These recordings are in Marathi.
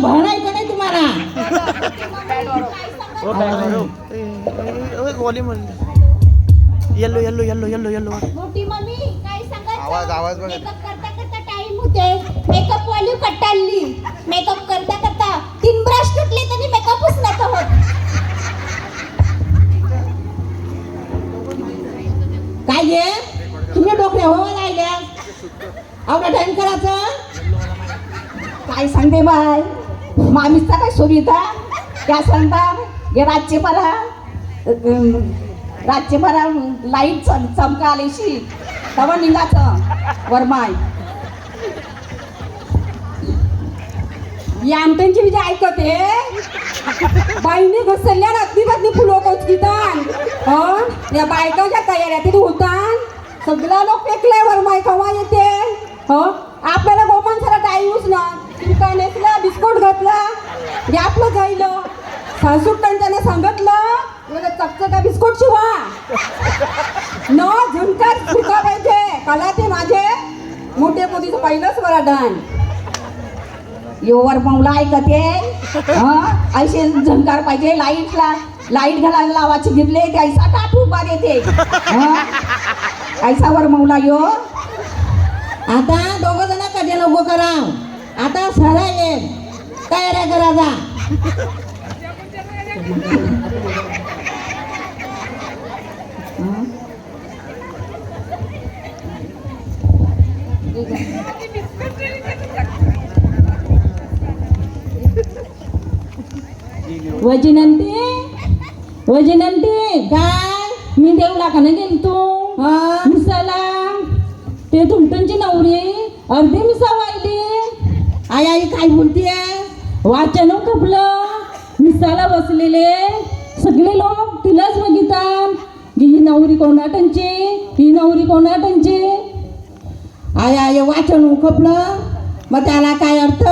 भण आहे का नाही तुम्हाला? Yellow yellow yellow yellow yellow. मोठी मम्मी काय आवाज आवाज बघ. मेकअप करता करता टाइम होते. मेकअप वाली कटाळली. मेकअप करता करता 3 ब्रश तुटले तरी मेकअपच नव्हता होत. काय घे तुम्ही डोकऱ्या हो राहिल्या आवडा टाइम करायचं. काय सांगते बाय मामीचा काय सुविधा क्या सांगता हे राज्यभरा लाईट चमका आलीशी तवा निघाचं वरमाय या आमट्यांची विजय ऐकते बाईने घसरल्या रात्री फुलं कोचकीतान या बायकाच्या तयाऱ्या तिथे होतान सगळा लोक पेकले वरमाय कवा येते आपल्याला गोमान सारा टाईमच ना काय नेसला बिस्कुट घातला हे आपलं जाईल सासूटांच्याने सांगितलं चकचका बिस्कुट शिवा न झुणकार फुका पाहिजे कला ते माझे मोठे मोठीचं पहिलंच वराडान योवर पाऊला ऐकते ऐसे झंकार पाहिजे लाईट घालायला लावायची घेतले ते ऐसा टाटू उभा देते ऐसा वर मौला यो. आता दोघं जण कधी नको करा. आता सरळ येईल तयाऱ्या करा जा. वजिनंती काय मी देवला का नाही गेली तू हा मिसाला ते तुमटंची नवरी अर्धी मिसा वाहिली आई आई काय बोलतीये? वाचन कपलं मिसाला बसलेले सगळे लोक तिलाच बघितात ही नवरी कोणाटंची ही नवरी कोणाटंची. आई आई वाचन उखपलं मग त्याला काय अर्थ?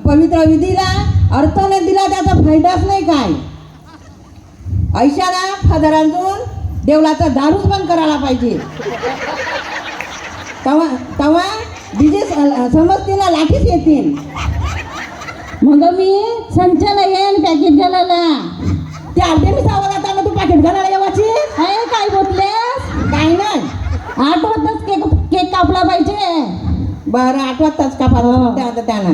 पवित्र विधीला अर्थ नाही दिला त्याचा फायदाच नाही काय. ऐशाला फादरांतून देवळाचा दारूच बंद करायला पाहिजे. तवा डीजे समजतीला लाठीच येतील. मग मी संचाला येईन पॅकेट घालायला ते अर्धे मी सावला त्यांना तू पॅकेट घालायला येवाची आहे काय बोललेस काही नाही. 8 वाजताच केक कापला पाहिजे. बरं 8 वाजताच कापा त्यानं